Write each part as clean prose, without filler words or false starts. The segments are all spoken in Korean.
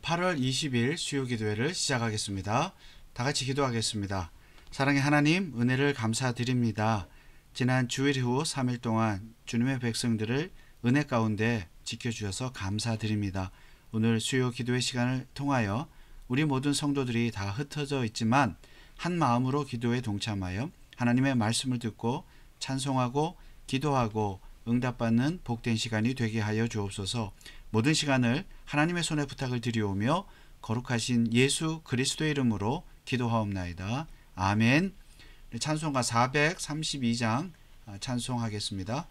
8월 20일 수요기도회를 시작하겠습니다. 다같이 기도하겠습니다. 사랑의 하나님, 은혜를 감사드립니다. 지난 주일 후 3일 동안 주님의 백성들을 은혜 가운데 지켜주셔서 감사드립니다. 오늘 수요 기도회 시간을 통하여 우리 모든 성도들이 다 흩어져 있지만 한 마음으로 기도에 동참하여 하나님의 말씀을 듣고 찬송하고 기도하고 응답받는 복된 시간이 되게 하여 주옵소서. 모든 시간을 하나님의 손에 부탁을 드리오며 거룩하신 예수 그리스도의 이름으로 기도하옵나이다. 아멘. 찬송가 432장 찬송하겠습니다.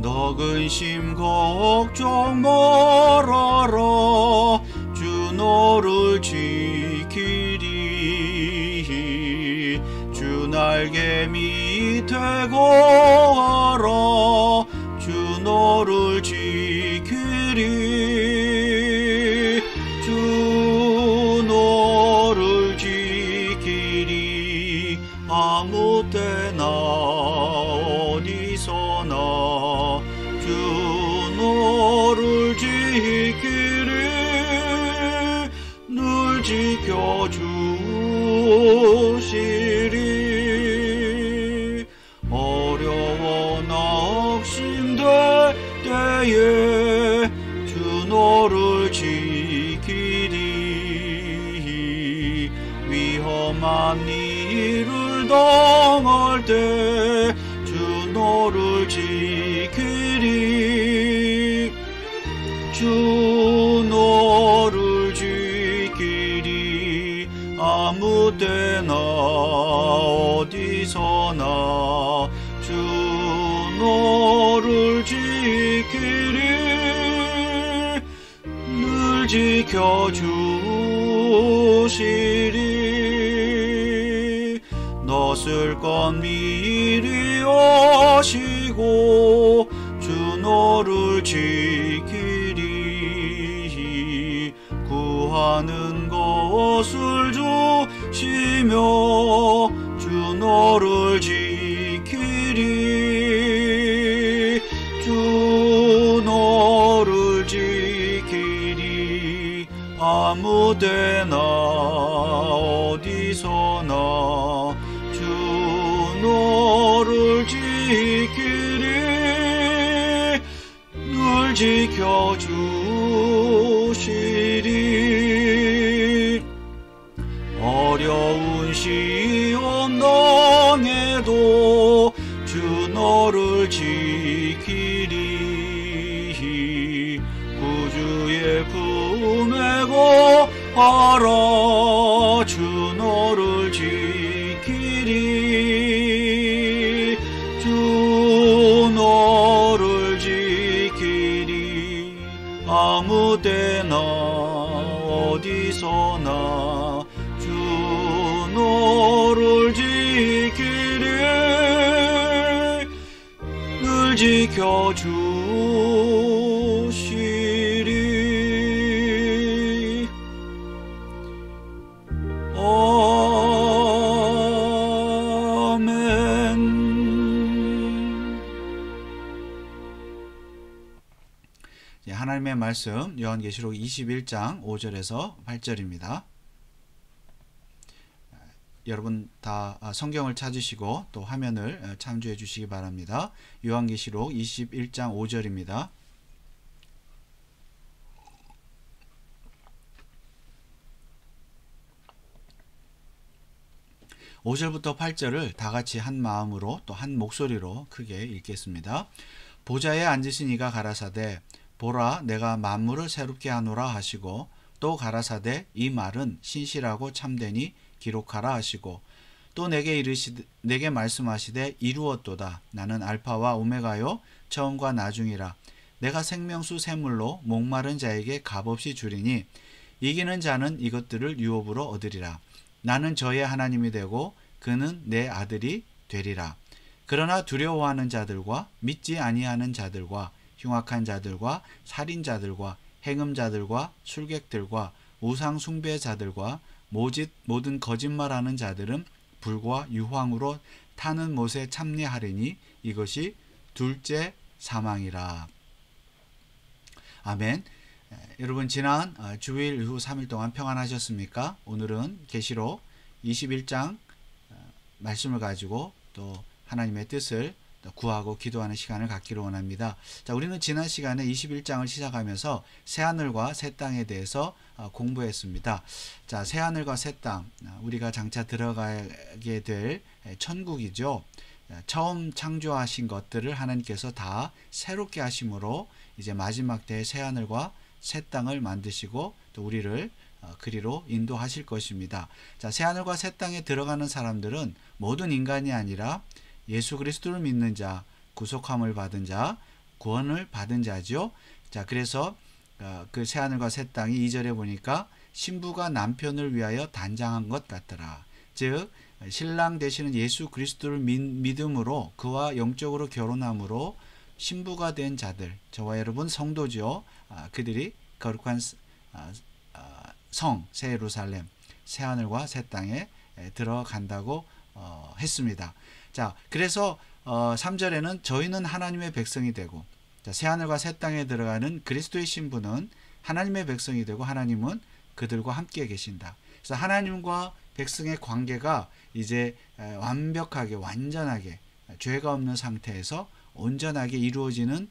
너 근심 걱정 말아라. 주 너를 지키리. 주 날개 밑에 거하라. 주 너를 지키리. 주 너를 지키리. 아무 때나 어디서나 주 너를 지키리. 늘 지켜주시리. 어려워 낙심될 때에 주 너를 지키리. 위험한 일을 당할 때 주 너를 지키리. 주 너를 지키리. 아무 때나 어디서나 주 너를 지키리. 늘 지켜주시리. 너쓸 것 미리 아시고 주 너를 지키리. 구하는 것을 주시며 주 너를 지키리. 주 너를 지키리. 아무 때나 어디서나 주 너를 지키리. 늘 지켜주시리. 어려운 시험 당해도 주 너를 지키리. 구주의 품에 거하라. 주 너를 지키리. 주 너를 지키리. 아무 때나 어디서나 주 너를 지키리. 늘 지켜주시리. 아멘. 하나님의 말씀 요한계시록 21장 5절에서 8절입니다. 여러분 다 성경을 찾으시고 또 화면을 참조해 주시기 바랍니다. 요한계시록 21장 5절입니다. (5절부터) (8절을) 다같이 한 마음으로 또 한 목소리로 크게 읽겠습니다. 보좌에 앉으신 이가 가라사대 보라 내가 만물을 새롭게 하노라 하시고 또 가라사대 이 말은 신실하고 참되니 기록하라 하시고 또 내게 말씀하시되 이루었도다. 나는 알파와 오메가요 처음과 나중이라. 내가 생명수 샘물로 목마른 자에게 값없이 주리니 이기는 자는 이것들을 유업으로 얻으리라. 나는 저의 하나님이 되고 그는 내 아들이 되리라. 그러나 두려워하는 자들과 믿지 아니하는 자들과 흉악한 자들과 살인자들과 행음자들과 술객들과 우상 숭배자들과 모든 거짓말하는 자들은 불과 유황으로 타는 못에 참내하리니 이것이 둘째 사망이라. 아멘. 여러분 지난 주일 이후 3일 동안 평안하셨습니까? 오늘은 계시록 21장 말씀을 가지고 또 하나님의 뜻을 구하고 기도하는 시간을 갖기를 원합니다. 자, 우리는 지난 시간에 21장을 시작하면서 새하늘과 새 땅에 대해서 공부했습니다. 자, 새하늘과 새 땅, 우리가 장차 들어가게 될 천국이죠. 처음 창조하신 것들을 하나님께서 다 새롭게 하심으로 이제 마지막 때의 새하늘과 새 땅을 만드시고 또 우리를 그리로 인도하실 것입니다. 자, 새하늘과 새 땅에 들어가는 사람들은 모든 인간이 아니라 예수 그리스도를 믿는 자, 구속함을 받은 자, 구원을 받은 자죠. 자, 그래서 그 새하늘과 새 땅이 2절에 보니까 신부가 남편을 위하여 단장한 것 같더라. 즉 신랑 되시는 예수 그리스도를 믿음으로 그와 영적으로 결혼함으로 신부가 된 자들, 저와 여러분 성도죠. 그들이 거룩한 성, 새 예루살렘, 새 하늘과 새 땅에 들어간다고 했습니다. 자, 그래서 3절에는 저희는 하나님의 백성이 되고, 자, 새 하늘과 새 땅에 들어가는 그리스도의 신부는 하나님의 백성이 되고 하나님은 그들과 함께 계신다. 그래서 하나님과 백성의 관계가 이제 완벽하게 완전하게 죄가 없는 상태에서 온전하게 이루어지는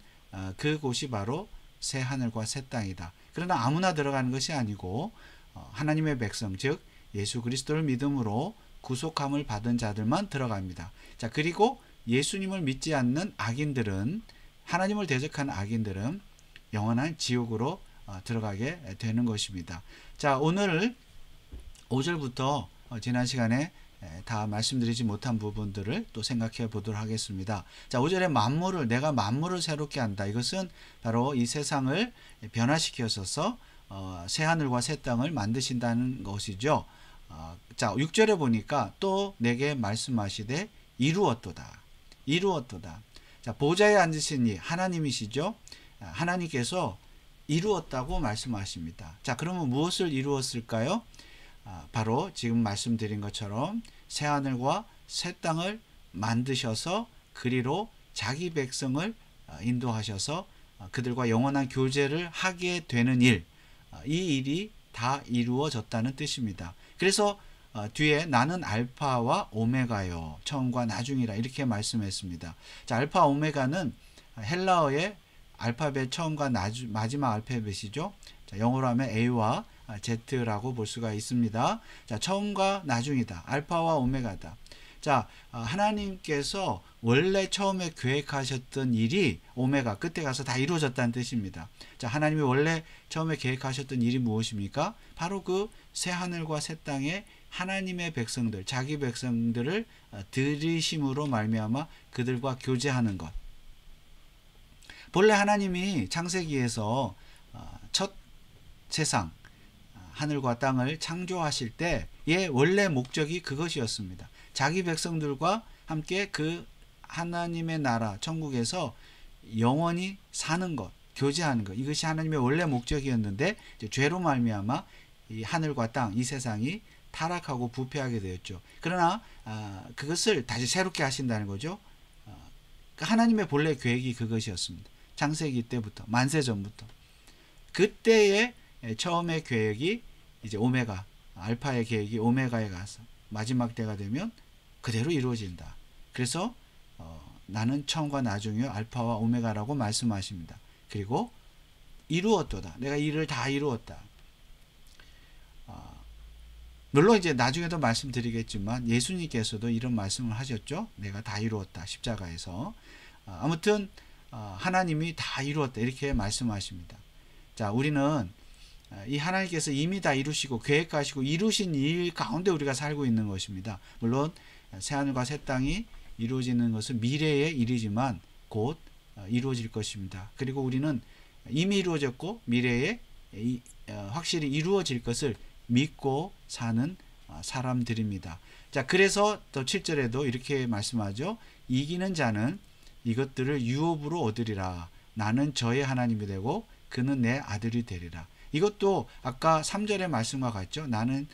그곳이 바로 새 하늘과 새 땅이다. 그러나 아무나 들어가는 것이 아니고 하나님의 백성, 즉 예수 그리스도를 믿음으로 구속함을 받은 자들만 들어갑니다. 자, 그리고 예수님을 믿지 않는 악인들은, 하나님을 대적하는 악인들은 영원한 지옥으로 들어가게 되는 것입니다. 자, 오늘 5절부터 지난 시간에 다 말씀드리지 못한 부분들을 또 생각해 보도록 하겠습니다. 자, 5절에 내가 만물을 새롭게 한다. 이것은 바로 이 세상을 변화시켜서 새하늘과 새 땅을 만드신다는 것이죠. 자, 6절에 보니까 또 내게 말씀하시되 이루었도다. 이루었도다. 자, 보좌에 앉으신 이 하나님이시죠. 하나님께서 이루었다고 말씀하십니다. 자, 그러면 무엇을 이루었을까요? 바로 지금 말씀드린 것처럼 새하늘과 새 땅을 만드셔서 그리로 자기 백성을 인도하셔서 그들과 영원한 교제를 하게 되는 일, 이 일이 다 이루어졌다는 뜻입니다. 그래서 뒤에 나는 알파와 오메가요, 처음과 나중이라 이렇게 말씀했습니다. 자, 알파 오메가는 헬라어의 알파벳 처음과 마지막 알파벳이죠. 자, 영어로 하면 A와 Z라고 볼 수가 있습니다. 자, 처음과 나중이다. 알파와 오메가다. 자, 하나님께서 원래 처음에 계획하셨던 일이 오메가 끝에 가서 다 이루어졌다는 뜻입니다. 자, 하나님이 원래 처음에 계획하셨던 일이 무엇입니까? 바로 그 새 하늘과 새 땅에 하나님의 백성들, 자기 백성들을 들이심으로 말미암아 그들과 교제하는 것. 본래 하나님이 창세기에서 첫 세상 하늘과 땅을 창조하실 때의 원래 목적이 그것이었습니다. 자기 백성들과 함께 그 하나님의 나라 천국에서 영원히 사는 것, 교제하는 것, 이것이 하나님의 원래 목적이었는데 이제 죄로 말미암아 이 하늘과 땅, 이 세상이 타락하고 부패하게 되었죠. 그러나 그것을 다시 새롭게 하신다는 거죠. 하나님의 본래 계획이 그것이었습니다. 창세기 때부터, 만세 전부터. 그때의 처음의 계획이 이제 오메가, 알파의 계획이 오메가에 가서 마지막 때가 되면 그대로 이루어진다. 그래서 나는 처음과 나중이요 알파와 오메가라고 말씀하십니다. 그리고 이루었도다. 내가 일을 다 이루었다. 물론 이제 나중에도 말씀드리겠지만 예수님께서도 이런 말씀을 하셨죠. 내가 다 이루었다. 십자가에서. 아무튼 하나님이 다 이루었다. 이렇게 말씀하십니다. 자, 우리는 이 하나님께서 이미 다 이루시고 계획하시고 이루신 일 가운데 우리가 살고 있는 것입니다. 물론 새하늘과 새 땅이 이루어지는 것은 미래의 일이지만 곧 이루어질 것입니다. 그리고 우리는 이미 이루어졌고 미래에 확실히 이루어질 것을 믿고 사는 사람들입니다. 자, 그래서 또 7절에도 이렇게 말씀하죠. 이기는 자는 이것들을 유업으로 얻으리라. 나는 저의 하나님이 되고 그는 내 아들이 되리라. 이것도 아까 3절의 말씀과 같죠. 나는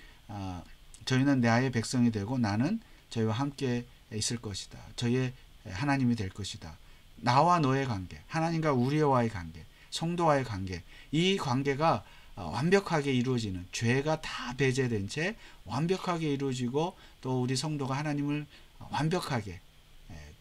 저희는 나의 백성이 되고 나는 저희와 함께 있을 것이다. 저희의 하나님이 될 것이다. 나와 너의 관계, 하나님과 우리와의 관계, 성도와의 관계, 이 관계가 완벽하게 이루어지는, 죄가 다 배제된 채 완벽하게 이루어지고 또 우리 성도가 하나님을 완벽하게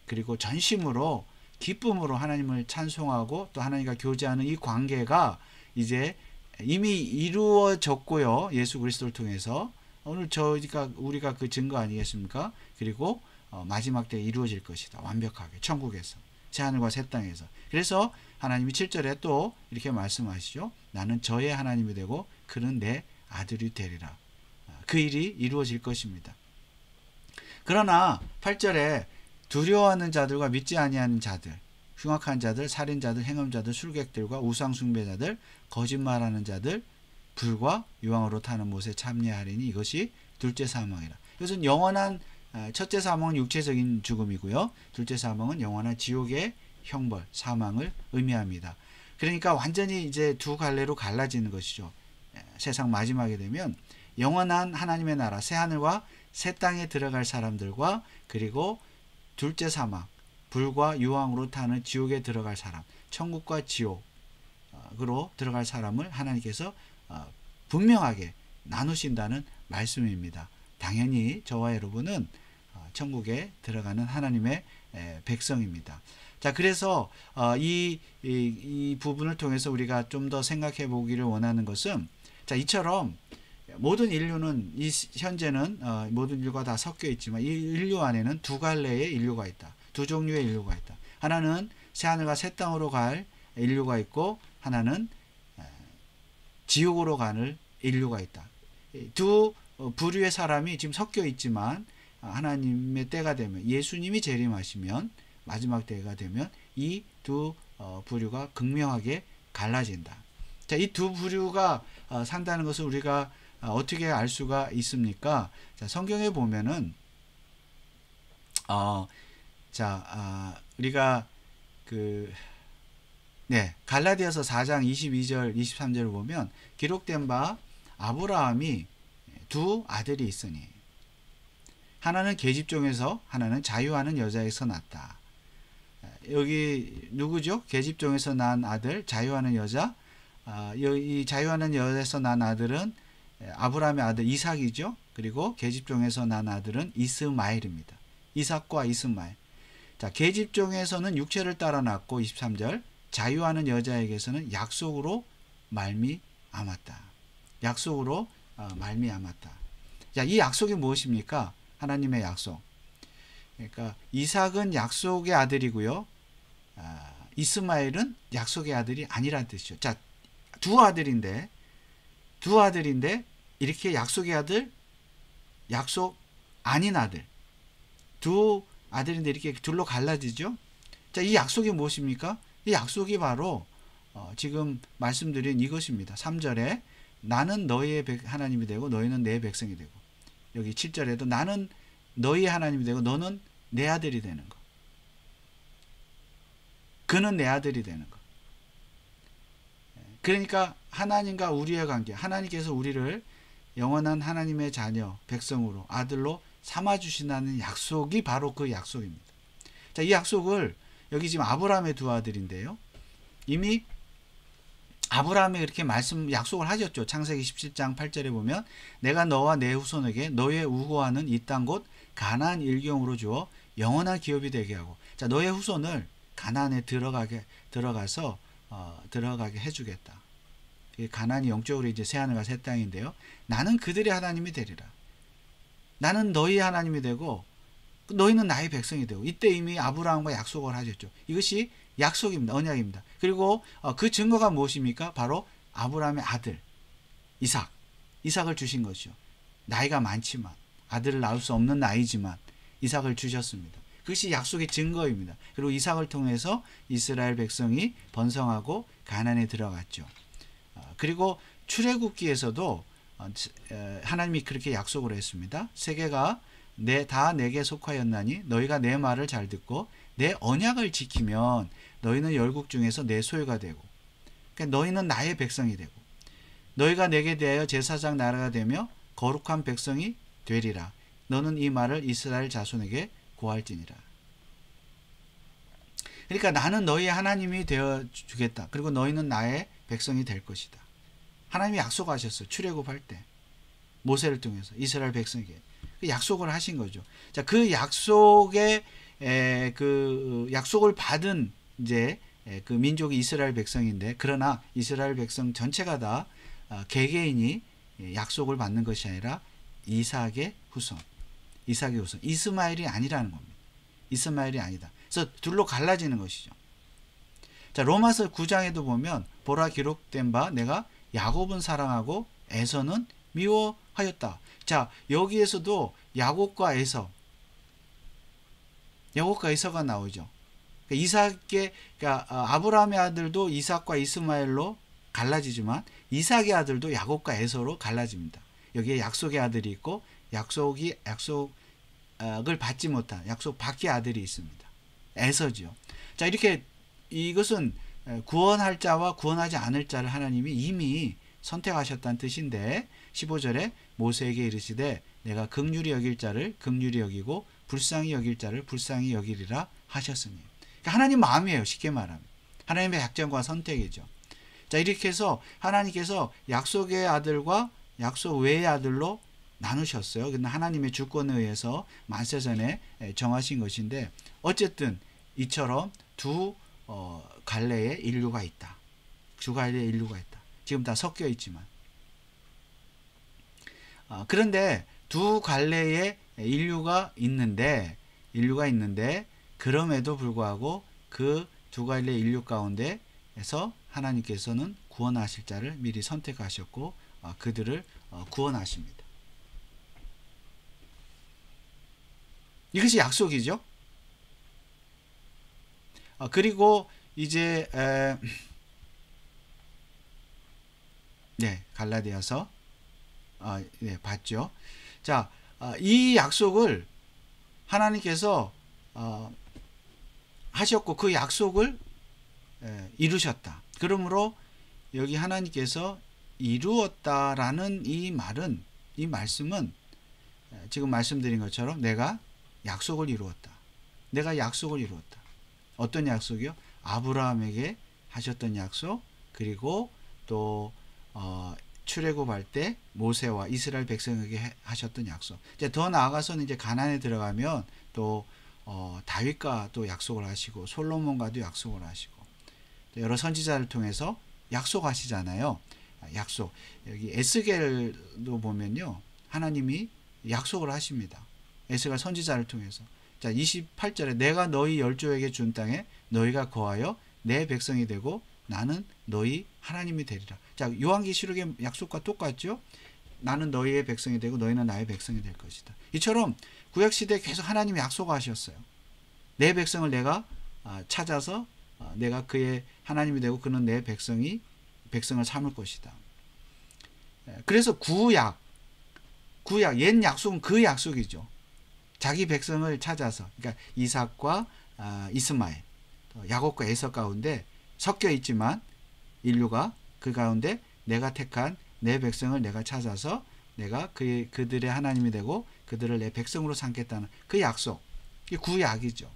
그리고 전심으로 기쁨으로 하나님을 찬송하고 또 하나님과 교제하는 이 관계가 이제 이미 이루어졌고요. 예수 그리스도를 통해서 오늘 우리가 그 증거 아니겠습니까? 그리고 마지막 때에 이루어질 것이다. 완벽하게 천국에서, 새하늘과 새 땅에서. 그래서 하나님이 7절에 또 이렇게 말씀하시죠. 나는 저의 하나님이 되고 그는 내 아들이 되리라. 그 일이 이루어질 것입니다. 그러나 8절에 두려워하는 자들과 믿지 아니하는 자들, 흉악한 자들, 살인자들, 행음자들, 술객들과 우상숭배자들, 거짓말하는 자들, 불과 유황으로 타는 못에 참여하리니 이것이 둘째 사망이라. 이것은 영원한, 첫째 사망은 육체적인 죽음이고요. 둘째 사망은 영원한 지옥의 형벌, 사망을 의미합니다. 그러니까 완전히 이제 두 갈래로 갈라지는 것이죠. 세상 마지막에 되면 영원한 하나님의 나라, 새하늘과 새 땅에 들어갈 사람들과 그리고 둘째 사망, 불과 유황으로 타는 지옥에 들어갈 사람, 천국과 지옥으로 들어갈 사람을 하나님께서 분명하게 나누신다는 말씀입니다. 당연히 저와 여러분은 천국에 들어가는 하나님의 백성입니다. 자, 그래서 이 부분을 통해서 우리가 좀 더 생각해 보기를 원하는 것은, 자, 이처럼 모든 인류는 현재는 모든 인류가 다 섞여 있지만 이 인류 안에는 두 갈래의 인류가 있다. 두 종류의 인류가 있다. 하나는 새하늘과 새 땅으로 갈 인류가 있고 하나는 지옥으로 가는 인류가 있다. 두 부류의 사람이 지금 섞여 있지만 하나님의 때가 되면, 예수님이 재림하시면, 마지막 때가 되면 이 두 부류가 극명하게 갈라진다. 자, 이 두 부류가 산다는 것을 우리가 어떻게 알 수가 있습니까? 자, 성경에 보면은 우리가 갈라디아서 4장 22절 23절을 보면 기록된 바 아브라함이 두 아들이 있으니 하나는 계집종에서 하나는 자유하는 여자에서 났다. 여기 누구죠? 계집종에서 난 아들, 자유하는 여자. 이 자유하는 여자에서 난 아들은 아브라함의 아들 이삭이죠. 그리고 계집종에서 난 아들은 이스마엘입니다. 이삭과 이스마엘. 자, 계집종에서는 육체를 따라 낳고 23절, 자유하는 여자에게서는 약속으로 말미암았다. 약속으로 말미암았다. 자, 이 약속이 무엇입니까? 하나님의 약속. 그러니까 이삭은 약속의 아들이고요. 이스마엘은 약속의 아들이 아니란 뜻이죠. 자, 두 아들인데 이렇게 약속의 아들, 약속 아닌 아들, 두 아들인데 이렇게 둘로 갈라지죠. 자, 이 약속이 무엇입니까? 이 약속이 바로 지금 말씀드린 이것입니다. 3절에 나는 너희의 하나님이 되고 너희는 내 백성이 되고, 여기 7절에도 나는 너희의 하나님이 되고 너는 내 아들이 되는 것, 그는 내 아들이 되는 것. 그러니까 하나님과 우리의 관계, 하나님께서 우리를 영원한 하나님의 자녀, 백성으로, 아들로 삼아주신다는 약속이 바로 그 약속입니다. 자, 이 약속을 여기 지금 아브라함의 두 아들인데요. 이미 아브라함이 그렇게 약속을 하셨죠. 창세기 17장 8절에 보면 내가 너와 내 후손에게 너의 우고하는 이 땅 곧 가나안 일경으로 주어 영원한 기업이 되게 하고, 자, 너의 후손을 가나안에 들어가게 해주겠다. 가나안이 영적으로 이제 새하늘과 새 땅인데요. 나는 그들의 하나님이 되리라. 나는 너희의 하나님이 되고 너희는 나의 백성이 되고, 이때 이미 아브라함과 약속을 하셨죠. 이것이 약속입니다. 언약입니다. 그리고 그 증거가 무엇입니까? 바로 아브라함의 아들 이삭을 주신 것이죠. 나이가 많지만, 아들을 낳을 수 없는 나이지만 이삭을 주셨습니다. 그것이 약속의 증거입니다. 그리고 이삭을 통해서 이스라엘 백성이 번성하고 가나안에 들어갔죠. 그리고 출애굽기에서도 하나님이 그렇게 약속을 했습니다. 세계가 다 내게 속하였나니 너희가 내 말을 잘 듣고 내 언약을 지키면 너희는 열국 중에서 내 소유가 되고, 그러니까 너희는 나의 백성이 되고, 너희가 내게 대하여 제사장 나라가 되며 거룩한 백성이 되리라. 너는 이 말을 이스라엘 자손에게 고할지니라. 그러니까 나는 너희의 하나님이 되어 주겠다. 그리고 너희는 나의 백성이 될 것이다. 하나님이 약속하셨어요. 출애굽할 때 모세를 통해서 이스라엘 백성에게 약속을 하신 거죠. 자, 그 약속의 그 약속을 받은 이제 그 민족이 이스라엘 백성인데, 그러나 이스라엘 백성 전체가 다 개개인이 약속을 받는 것이 아니라 이삭의 후손, 이스마엘이 아니라는 겁니다. 이스마엘이 아니다. 그래서 둘로 갈라지는 것이죠. 자, 로마서 9장에도 보면 보라 기록된 바 내가 야곱은 사랑하고 에서는 미워하였다. 자, 여기에서도 야곱과 에서가 나오죠. 그러니까 아브라함의 아들도 이삭과 이스마엘로 갈라지지만 이삭의 아들도 야곱과 에서로 갈라집니다. 여기에 약속의 아들이 있고 약속을 받지 못한 약속 밖의 아들이 있습니다. 에서지요. 자, 이렇게 이것은 구원할 자와 구원하지 않을 자를 하나님이 이미 선택하셨다는 뜻인데, 15절에 모세에게 이르시되 내가 긍휼히 여길 자를 긍휼히 여기고 불쌍히 여길 자를 불쌍히 여기리라 하셨으니. 그러니까 하나님 마음이에요. 쉽게 말하면 하나님의 작정과 선택이죠. 자, 이렇게 해서 하나님께서 약속의 아들과 약속 외의 아들로 나누셨어요. 근데 하나님의 주권에 의해서 만세전에 정하신 것인데, 어쨌든 이처럼 두 갈래의 인류가 있다. 두 갈래의 인류가 있다. 지금 다 섞여 있지만, 그런데 두 갈래의 인류가 있는데 그럼에도 불구하고 그 두 갈래의 인류 가운데에서 하나님께서는 구원하실 자를 미리 선택하셨고 그들을 구원하십니다. 이것이 약속이죠. 그리고 이제 갈라디아서 봤죠. 자, 이 약속을 하나님께서 하셨고 그 약속을 이루셨다. 그러므로 여기 하나님께서 이루었다라는 이 말씀은 지금 말씀드린 것처럼 내가 약속을 이루었다. 어떤 약속이요? 아브라함에게 하셨던 약속, 그리고 또 출애굽할 때 모세와 이스라엘 백성에게 하셨던 약속. 이제 더 나아가서는 이제 가나안에 들어가면 또 다윗과 또 약속을 하시고 솔로몬과도 약속을 하시고 여러 선지자를 통해서 약속하시잖아요. 약속. 여기 에스겔도 보면요, 하나님이 약속을 하십니다. 에스겔 선지자를 통해서. 자, 28절에 내가 너희 열조에게 준 땅에 너희가 거하여 내 백성이 되고 나는 너희 하나님이 되리라. 자, 요한계시록의 약속과 똑같죠? 나는 너희의 백성이 되고 너희는 나의 백성이 될 것이다. 이처럼 구약시대에 계속 하나님이 약속하셨어요. 내 백성을 내가 찾아서 내가 그의 하나님이 되고 그는 내 백성을 삼을 것이다. 그래서 구약 옛 약속은 그 약속이죠. 자기 백성을 찾아서, 그러니까 이삭과 이스마엘, 야곱과 에서 가운데 섞여 있지만 인류가 그 가운데 내가 택한 내 백성을 내가 찾아서 내가 그들의 하나님이 되고 그들을 내 백성으로 삼겠다는 그 약속, 이게 구약이죠.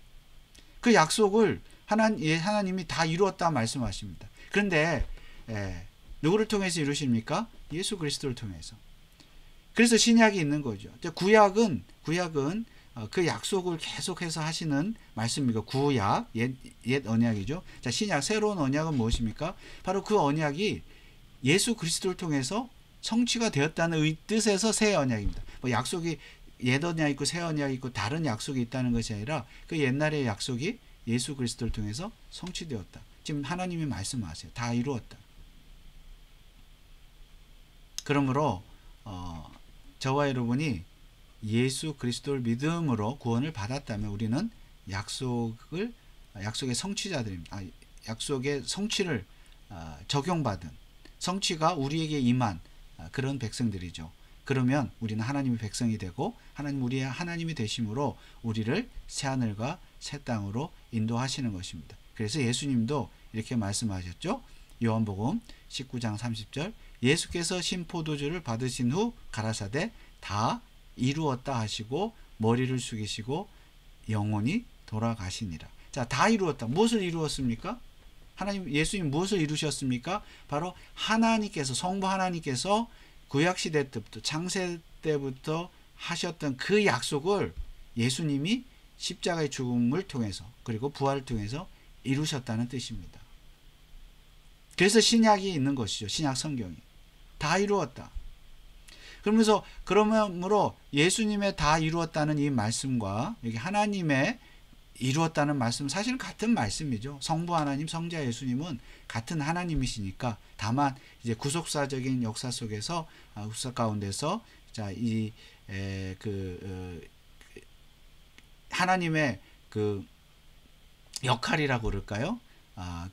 그 약속을 하나님이 다 이루었다 말씀하십니다. 그런데 누구를 통해서 이루십니까? 예수 그리스도를 통해서. 그래서 신약이 있는 거죠. 구약은 그 약속을 계속해서 하시는 말씀이고, 구약 옛 언약이죠. 자, 신약 새로운 언약은 무엇입니까? 바로 그 언약이 예수 그리스도를 통해서 성취가 되었다는 뜻에서 새 언약입니다. 뭐 약속이 옛 언약 있고 새 언약 있고 다른 약속이 있다는 것이 아니라 그 옛날의 약속이 예수 그리스도를 통해서 성취되었다. 지금 하나님이 말씀하세요. 다 이루었다. 그러므로 저와 여러분이 예수 그리스도를 믿음으로 구원을 받았다면 우리는 약속의 성취자들입니다. 약속의 성취를 적용받은, 성취가 우리에게 임한 그런 백성들이죠. 그러면 우리는 하나님의 백성이 되고 우리의 하나님이 되심으로 우리를 새하늘과 새 땅으로 인도하시는 것입니다. 그래서 예수님도 이렇게 말씀하셨죠. 요한복음 19장 30절 예수께서 신포도주를 받으신 후 가라사대 다 이루었다 하시고 머리를 숙이시고 영원히 돌아가시니라. 자, 다 이루었다. 무엇을 이루었습니까? 예수님 무엇을 이루셨습니까? 바로 하나님께서, 성부 하나님께서 구약시대 때부터, 창세 때부터 하셨던 그 약속을 예수님이 십자가의 죽음을 통해서, 그리고 부활을 통해서 이루셨다는 뜻입니다. 그래서 신약이 있는 것이죠. 신약 성경이. 다 이루었다. 그러므로 예수님의 다 이루었다는 이 말씀과 여기 하나님의 이루었다는 말씀, 사실은 같은 말씀이죠. 성부 하나님, 성자 예수님은 같은 하나님이시니까, 다만 이제 구속사적인 역사 속에서, 역사 가운데서, 자, 하나님의 그 역할이라고 그럴까요?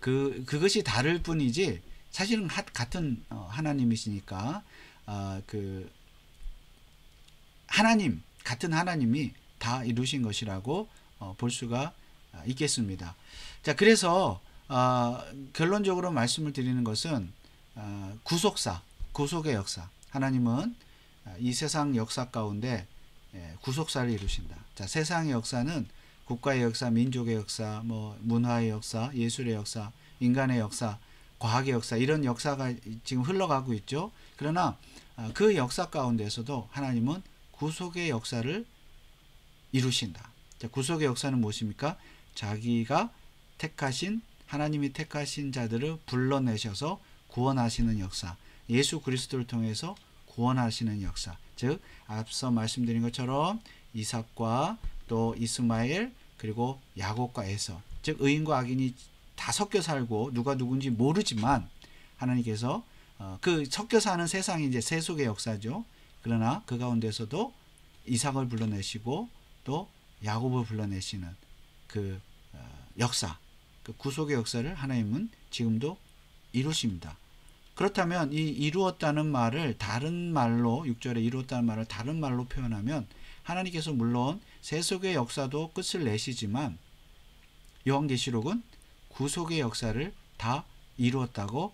그것이 다를 뿐이지, 사실은 같은 하나님이시니까, 같은 하나님이 다 이루신 것이라고 볼 수가 있겠습니다. 자, 그래서 결론적으로 말씀을 드리는 것은 구속의 역사. 하나님은 이 세상 역사 가운데 구속사를 이루신다. 자, 세상의 역사는 국가의 역사, 민족의 역사, 문화의 역사, 예술의 역사, 인간의 역사, 과학의 역사, 이런 역사가 지금 흘러가고 있죠. 그러나 그 역사 가운데서도 하나님은 구속의 역사를 이루신다. 자, 구속의 역사는 무엇입니까? 자기가 하나님이 택하신 자들을 불러내셔서 구원하시는 역사, 예수 그리스도를 통해서 구원하시는 역사. 즉, 앞서 말씀드린 것처럼 이삭과 또 이스마엘, 그리고 야곱과 에서, 즉 의인과 악인이 다 섞여 살고 누가 누군지 모르지만 하나님께서 그 섞여 사는 세상이 이제 세속의 역사죠. 그러나 그 가운데서도 이삭을 불러내시고 또 야곱을 불러내시는 그 역사, 그 구속의 역사를 하나님은 지금도 이루십니다. 그렇다면 이 이루었다는 말을 다른 말로, 6절에 이루었다는 말을 다른 말로 표현하면, 하나님께서 물론 세속의 역사도 끝을 내시지만 요한계시록은 구속의 역사를 다 이루었다고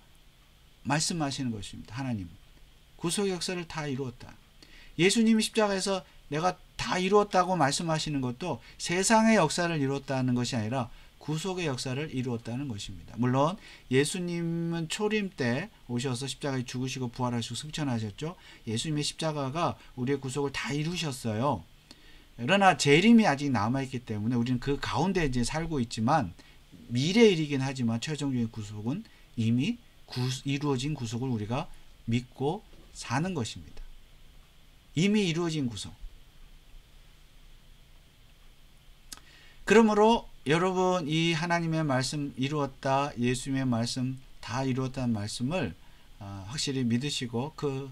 말씀하시는 것입니다. 하나님은 구속의 역사를 다 이루었다. 예수님이 십자가에서 내가 다 이루었다고 말씀하시는 것도 세상의 역사를 이루었다는 것이 아니라 구속의 역사를 이루었다는 것입니다. 물론 예수님은 초림 때 오셔서 십자가에 죽으시고 부활하시고 승천하셨죠. 예수님의 십자가가 우리의 구속을 다 이루셨어요. 그러나 재림이 아직 남아있기 때문에 우리는 그 가운데 이제 살고 있지만, 미래의 일이긴 하지만 최종적인 구속은 이미 이루어진 구속을 우리가 믿고 사는 것입니다. 이미 이루어진 구속. 그러므로 여러분, 이 하나님의 말씀 이루었다, 예수님의 말씀 다 이루었다는 말씀을 확실히 믿으시고, 그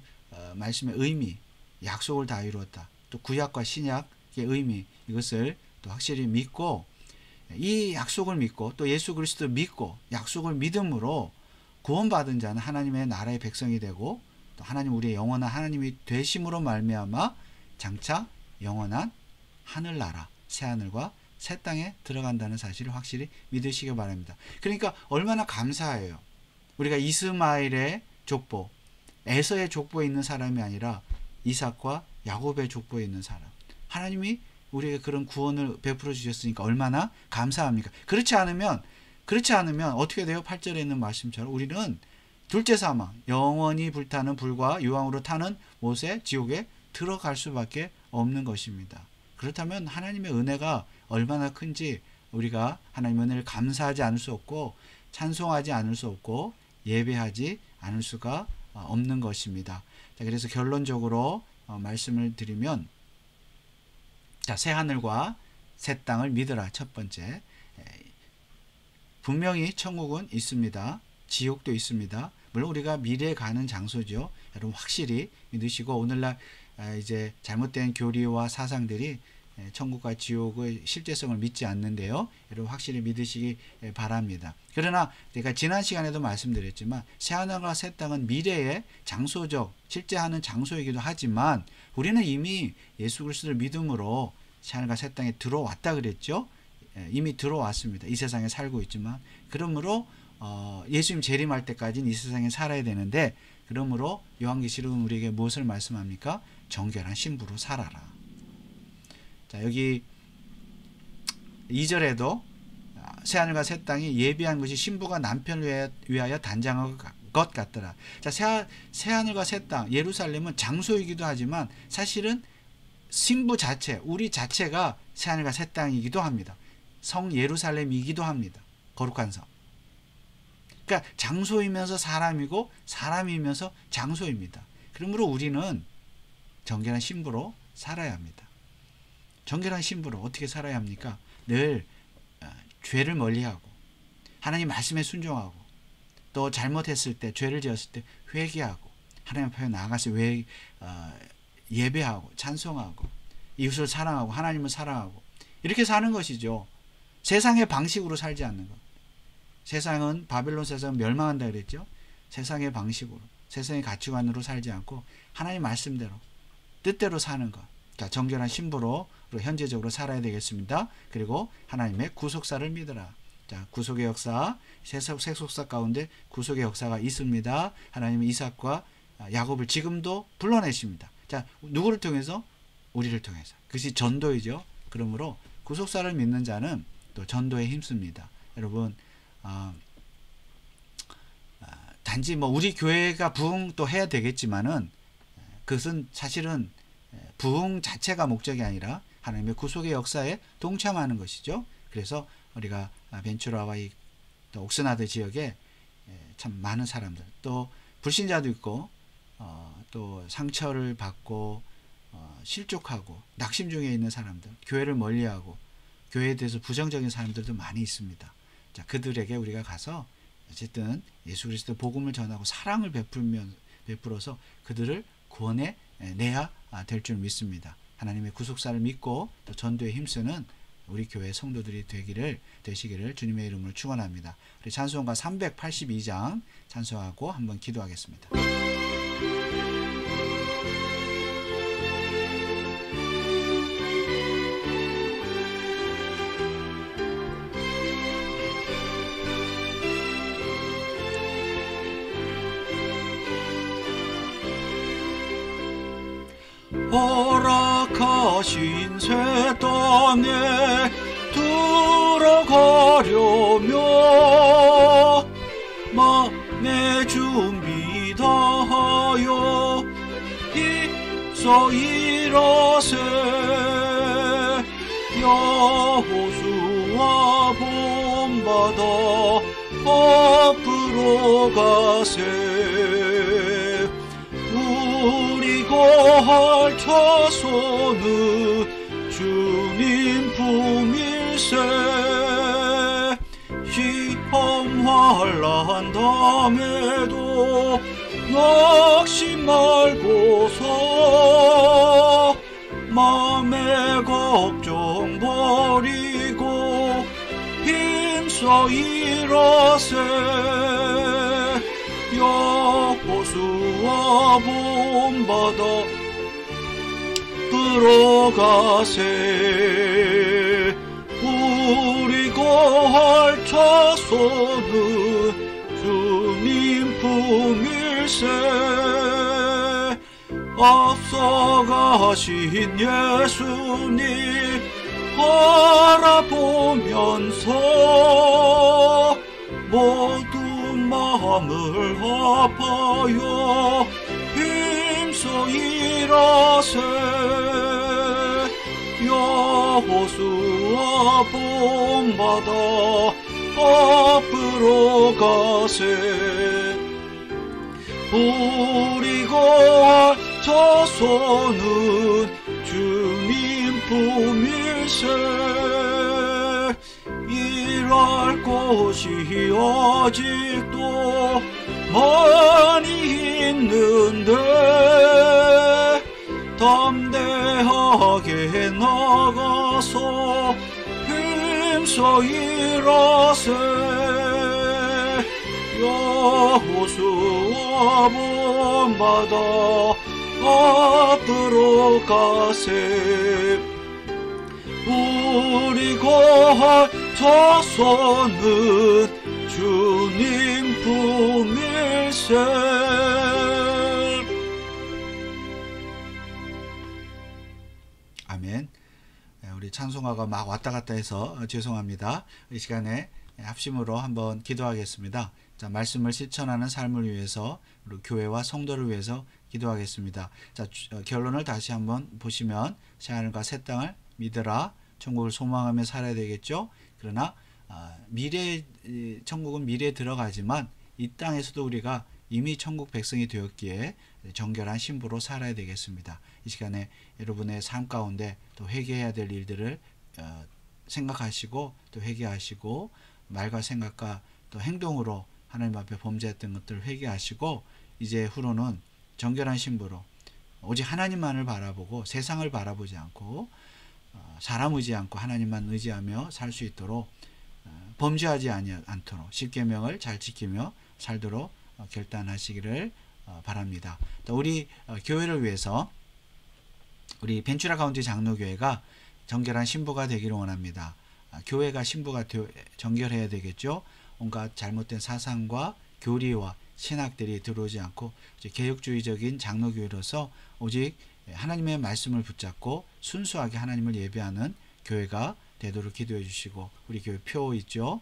말씀의 의미, 약속을 다 이루었다, 또 구약과 신약의 의미, 이것을 또 확실히 믿고, 이 약속을 믿고 또 예수 그리스도 믿고 약속을 믿음으로 구원받은 자는 하나님의 나라의 백성이 되고, 또 하나님, 우리의 영원한 하나님이 되심으로 말미암아 장차 영원한 하늘나라, 새하늘과 새 땅에 들어간다는 사실을 확실히 믿으시기 바랍니다. 그러니까 얼마나 감사해요. 우리가 이스마엘의 족보, 에서의 족보에 있는 사람이 아니라 이삭과 야곱의 족보에 있는 사람. 하나님이 우리에게 그런 구원을 베풀어 주셨으니까 얼마나 감사합니까? 그렇지 않으면 어떻게 돼요? 8절에 있는 말씀처럼 우리는 둘째 사망, 영원히 불타는 불과 유황으로 타는 못에 지옥에 들어갈 수밖에 없는 것입니다. 그렇다면 하나님의 은혜가 얼마나 큰지 우리가 하나님의 은혜를 감사하지 않을 수 없고, 찬송하지 않을 수 없고, 예배하지 않을 수가 없는 것입니다. 자, 그래서 결론적으로 말씀을 드리면, 자, 새 하늘과 새 땅을 믿으라. 첫 번째, 분명히 천국은 있습니다. 지옥도 있습니다. 물론 우리가 미래에 가는 장소죠. 여러분 확실히 믿으시고, 오늘날 이제 잘못된 교리와 사상들이 천국과 지옥의 실제성을 믿지 않는데요. 여러분 확실히 믿으시기 바랍니다. 그러나 제가 지난 시간에도 말씀드렸지만, 새하늘과 새 땅은 미래의 장소적, 실제 하는 장소이기도 하지만, 우리는 이미 예수 그리스도를 믿음으로 새하늘과 새 땅에 들어왔다 그랬죠. 이미 들어왔습니다. 이 세상에 살고 있지만, 그러므로 예수님 재림할 때까지는 이 세상에 살아야 되는데, 그러므로 요한계시록은 우리에게 무엇을 말씀합니까? 정결한 신부로 살아라. 자, 여기 2절에도 새하늘과 새 땅이 예비한 것이 신부가 남편을 위하여 단장한 것 같더라. 자, 새하늘과 새 땅, 예루살렘은 장소이기도 하지만 사실은 신부 자체, 우리 자체가 새하늘과 새 땅이기도 합니다. 성 예루살렘이기도 합니다. 거룩한 성. 그러니까 장소이면서 사람이고 사람이면서 장소입니다. 그러므로 우리는 정결한 신부로 살아야 합니다. 정결한 신부로 어떻게 살아야 합니까? 늘 죄를 멀리하고 하나님 말씀에 순종하고 또 잘못했을 때 죄를 지었을 때 회개하고 하나님 앞에 나아가서 예배하고 찬송하고 이웃을 사랑하고 하나님을 사랑하고 이렇게 사는 것이죠. 세상의 방식으로 살지 않는 것. 세상은 바벨론 세상은 멸망한다 그랬죠. 세상의 방식으로 세상의 가치관으로 살지 않고 하나님 말씀대로 뜻대로 사는 것. 자, 정결한 신부로 현재적으로 살아야 되겠습니다. 그리고 하나님의 구속사를 믿으라. 자, 구속의 역사, 세속사 가운데 구속의 역사가 있습니다. 하나님은 이삭과 야곱을 지금도 불러내십니다. 자, 누구를 통해서? 우리를 통해서. 그것이 전도이죠. 그러므로 구속사를 믿는 자는 또 전도에 힘씁니다. 여러분, 단지 우리 교회가 부흥 또 해야 되겠지만은 그것은 사실은 부흥 자체가 목적이 아니라 하나님의 구속의 역사에 동참하는 것이죠. 그래서 우리가 벤츄라와 이 옥스나드 지역에 참 많은 사람들, 또 불신자도 있고 또 상처를 받고 실족하고 낙심 중에 있는 사람들, 교회를 멀리하고 교회에 대해서 부정적인 사람들도 많이 있습니다. 자, 그들에게 우리가 가서 어쨌든 예수 그리스도 복음을 전하고 사랑을 베풀어서 그들을 구원해 내야 될 줄 믿습니다. 하나님의 구속사를 믿고 또 전도에 힘쓰는 우리 교회 성도들이 되시기를 주님의 이름으로 축원합니다. 우리 찬송가 382장 찬송하고 한번 기도하겠습니다. 허락하신 새 땅에 들어가려며 마음의 준비 다하여 힘써 일하세. 여호수아 본받아 앞으로 가세. 우리 거할 자손은 주님 품일세. 시험 환난 당해도 낙심 말고서 맘의 걱정 버리고 힘써 일하세. 여호수아 본받아 들어가세. 우리 거할 자손은 주님 품일세. 앞서가신 예수님 바라보면서 모든 마음을 합하여 힘써 일하세. 여호수아 본받아 앞으로 가세. 우리 거할 자손은 주님 품일세. 일할 곳이 아직도 많이 있는데 담대하게 나가서 힘써 일하세. 여호수아 본받아 앞으로 가세. 우리 거할 자손은 주님 품일세. 말씀. 아멘. 우리 찬송가가 막 왔다 갔다 해서 죄송합니다. 이 시간에 합심으로 한번 기도하겠습니다. 자, 말씀을 실천하는 삶을 위해서, 그리고 교회와 성도를 위해서 기도하겠습니다. 자, 결론을 다시 한번 보시면 새하늘과 새 땅을 믿으라, 천국을 소망하며 살아야 되겠죠. 그러나 천국은 미래에 들어가지만 이 땅에서도 우리가 이미 천국 백성이 되었기에 정결한 신부로 살아야 되겠습니다. 이 시간에 여러분의 삶 가운데 또 회개해야 될 일들을 생각하시고, 또 회개하시고, 말과 생각과 또 행동으로 하나님 앞에 범죄했던 것들을 회개하시고, 이제 후로는 정결한 신부로 오직 하나님만을 바라보고 세상을 바라보지 않고 사람 의지 않고 하나님만 의지하며 살 수 있도록, 범죄하지 않도록 십계명을 잘 지키며 살도록 결단하시기를 바랍니다. 또 우리 교회를 위해서 우리 벤츄라 카운티 장로교회가 정결한 신부가 되기를 원합니다. 교회가 신부가 정결해야 되겠죠. 온갖 잘못된 사상과 교리와 신학들이 들어오지 않고 개혁주의적인 장로교회로서 오직 하나님의 말씀을 붙잡고 순수하게 하나님을 예배하는 교회가 되도록 기도해 주시고, 우리 교회 표 있죠.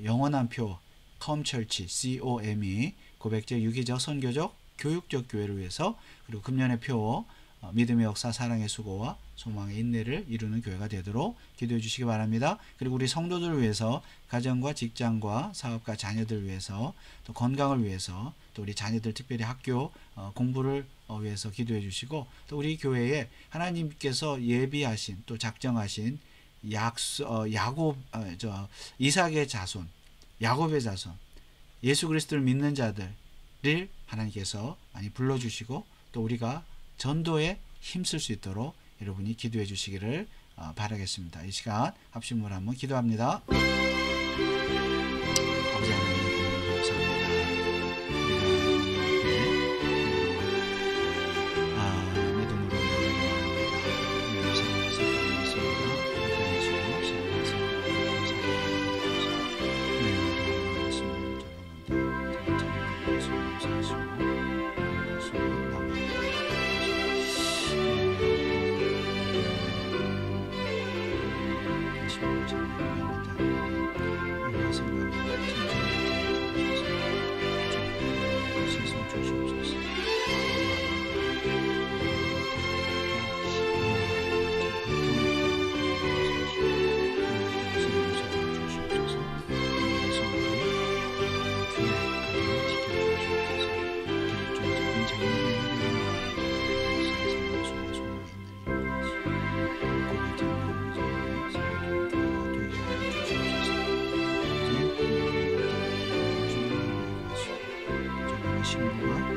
영원한 표 Come Church, COME, 고백적, 유기적, 선교적, 교육적 교회를 위해서, 그리고 금년의 표 믿음의 역사, 사랑의 수고와 소망의 인내를 이루는 교회가 되도록 기도해 주시기 바랍니다. 그리고 우리 성도들을 위해서, 가정과 직장과 사업과 자녀들 위해서, 또 건강을 위해서, 또 우리 자녀들 특별히 학교 공부를 위해서 기도해 주시고, 또 우리 교회에 하나님께서 예비하신, 또 작정하신 이삭의 자손, 야곱의 자손, 예수 그리스도를 믿는 자들을 하나님께서 많이 불러주시고, 또 우리가 전도에 힘쓸 수 있도록 여러분이 기도해 주시기를 바라겠습니다. 이 시간 합심으로 한번 기도합니다. 아버지 하나님, 감사합니다. 믿음으로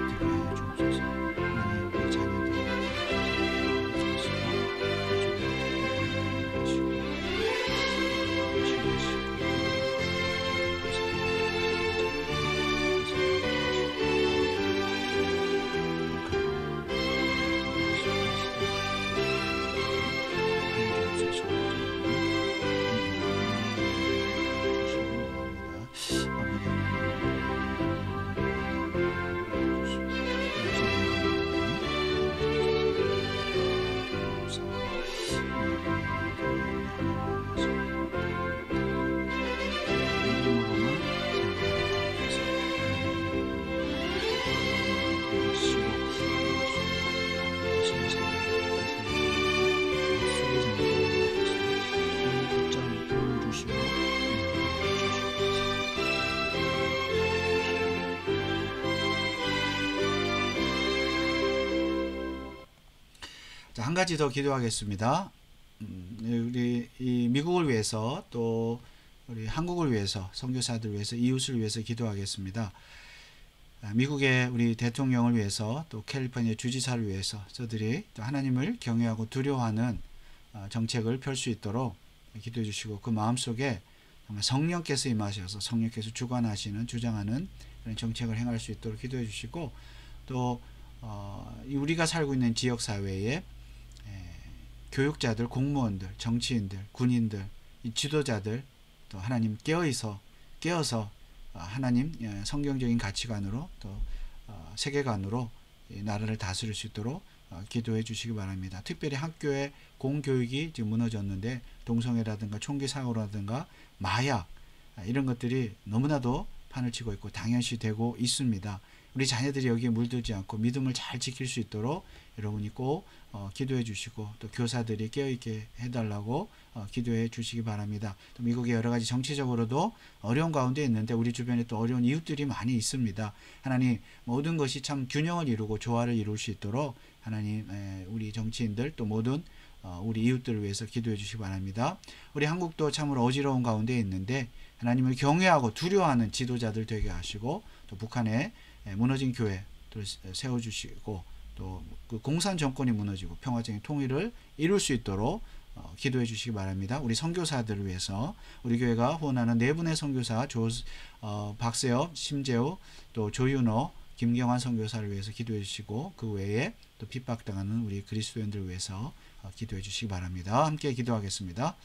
한 가지 더 기도하겠습니다. 우리 이 미국을 위해서, 또 우리 한국을 위해서, 선교사들 위해서, 이웃을 위해서 기도하겠습니다. 미국의 우리 대통령을 위해서, 또 캘리포니아 주지사를 위해서 저들이 또 하나님을 경외하고 두려워하는 정책을 펼 수 있도록 기도해 주시고, 그 마음속에 정말 성령께서 임하셔서 성령께서 주관하시는, 주장하는 그런 정책을 행할 수 있도록 기도해 주시고, 또 우리가 살고 있는 지역사회에 교육자들, 공무원들, 정치인들, 군인들, 이 지도자들 또 하나님 깨어서 하나님 성경적인 가치관으로 또 세계관으로 이 나라를 다스릴 수 있도록 기도해 주시기 바랍니다. 특별히 학교의 공교육이 지금 무너졌는데 동성애라든가 총기 사고라든가 마약 이런 것들이 너무나도 판을 치고 있고 당연시 되고 있습니다. 우리 자녀들이 여기에 물들지 않고 믿음을 잘 지킬 수 있도록 여러분이 꼭 기도해 주시고 또 교사들이 깨어있게 해달라고 기도해 주시기 바랍니다. 또 미국의 여러 가지 정치적으로도 어려운 가운데 있는데 우리 주변에 또 어려운 이웃들이 많이 있습니다. 하나님 모든 것이 참 균형을 이루고 조화를 이룰 수 있도록 하나님 우리 정치인들 또 모든 우리 이웃들을 위해서 기도해 주시기 바랍니다. 우리 한국도 참으로 어지러운 가운데 있는데 하나님을 경외하고 두려워하는 지도자들 되게 하시고 또 북한의 무너진 교회를 세워주시고 또 그 공산 정권이 무너지고 평화적인 통일을 이룰 수 있도록 기도해 주시기 바랍니다. 우리 선교사들을 위해서 우리 교회가 후원하는 네 분의 선교사 박세엽, 심재우, 또 조윤호, 김경환 선교사를 위해서 기도해 주시고 그 외에 또 핍박당하는 우리 그리스도인들을 위해서 기도해 주시기 바랍니다. 함께 기도하겠습니다.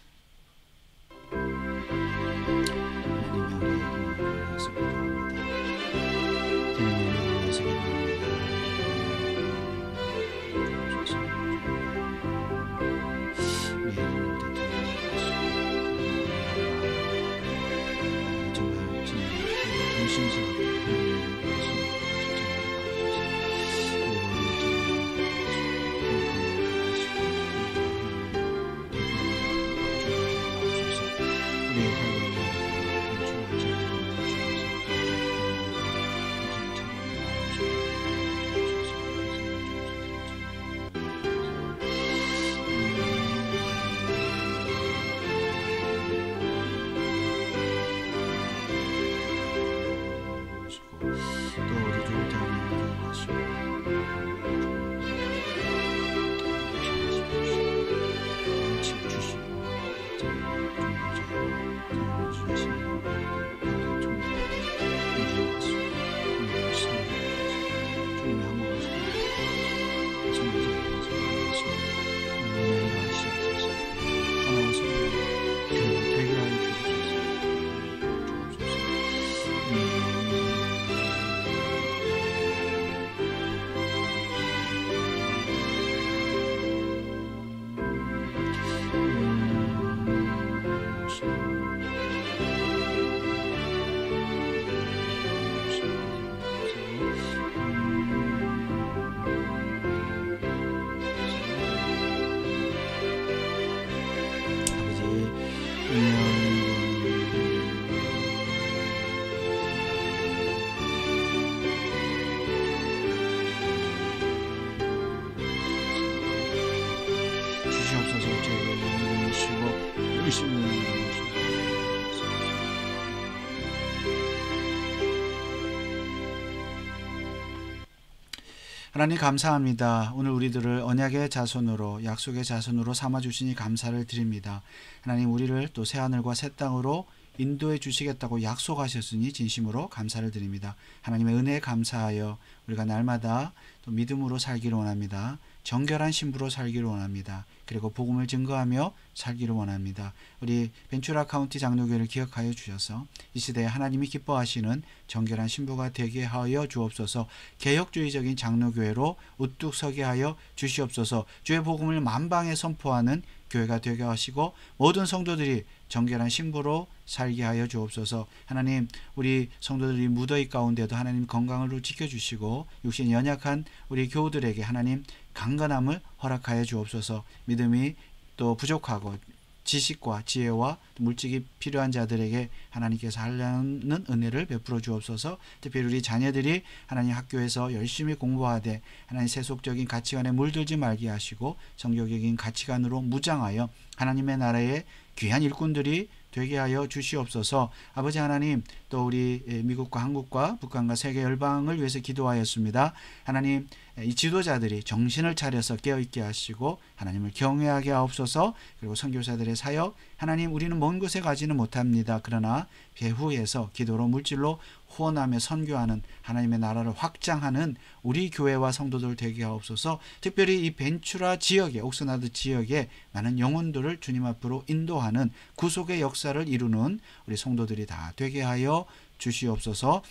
하나님 감사합니다. 오늘 우리들을 언약의 자손으로 약속의 자손으로 삼아주시니 감사를 드립니다. 하나님 우리를 또 새하늘과 새 땅으로 인도해 주시겠다고 약속하셨으니 진심으로 감사를 드립니다. 하나님의 은혜에 감사하여 우리가 날마다 또 믿음으로 살기를 원합니다. 정결한 신부로 살기를 원합니다. 그리고 복음을 증거하며 살기를 원합니다. 우리 벤츄라 카운티 장로교회를 기억하여 주셔서 이 시대에 하나님이 기뻐하시는 정결한 신부가 되게 하여 주옵소서. 개혁주의적인 장로교회로 우뚝 서게 하여 주시옵소서. 주의 복음을 만방에 선포하는 교회가 되게 하시고 모든 성도들이 정결한 신부로 살게 하여 주옵소서. 하나님 우리 성도들이 무더위 가운데도 하나님 건강을 지켜주시고 육신이 연약한 우리 교우들에게 하나님 강건함을 허락하여 주옵소서. 믿음이 또 부족하고 지식과 지혜와 물질이 필요한 자들에게 하나님께서 하려는 은혜를 베풀어 주옵소서. 특별히 우리 자녀들이 하나님 학교에서 열심히 공부하되 하나님 세속적인 가치관에 물들지 말게 하시고 성경적인 가치관으로 무장하여 하나님의 나라의 귀한 일꾼들이 되게 하여 주시옵소서. 아버지 하나님 또 우리 미국과 한국과 북한과 세계 열방을 위해서 기도하였습니다. 하나님 이 지도자들이 정신을 차려서 깨어있게 하시고 하나님을 경외하게 하옵소서. 그리고 선교사들의 사역 하나님 우리는 먼 곳에 가지는 못합니다. 그러나 배후에서 기도로 물질로 후원하며 선교하는 하나님의 나라를 확장하는 우리 교회와 성도들 되게 하옵소서. 특별히 이 벤츄라 지역에 옥스나드 지역에 많은 영혼들을 주님 앞으로 인도하는 구속의 역사를 이루는 우리 성도들이 다 되게 하여 주시옵소서.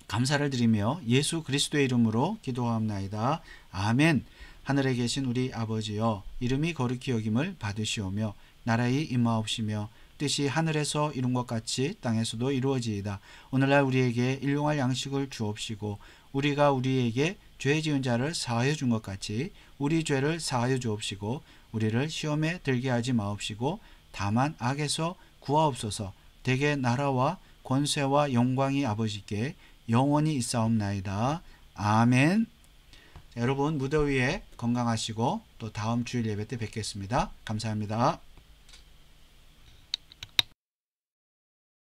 감사를 드리며 예수 그리스도의 이름으로 기도하옵나이다. 아멘. 하늘에 계신 우리 아버지여, 이름이 거룩히 여김을 받으시오며 나라의 임하옵시며 뜻이 하늘에서 이룬 것 같이 땅에서도 이루어지이다. 오늘날 우리에게 일용할 양식을 주옵시고 우리가 우리에게 죄 지은 자를 사하여 준 것 같이 우리 죄를 사하여 주옵시고 우리를 시험에 들게 하지 마옵시고 다만 악에서 구하옵소서. 대개 나라와 권세와 영광이 아버지께 영원히 있사옵나이다. 아멘. 자, 여러분 무더위에 건강하시고 또 다음 주일 예배 때 뵙겠습니다. 감사합니다.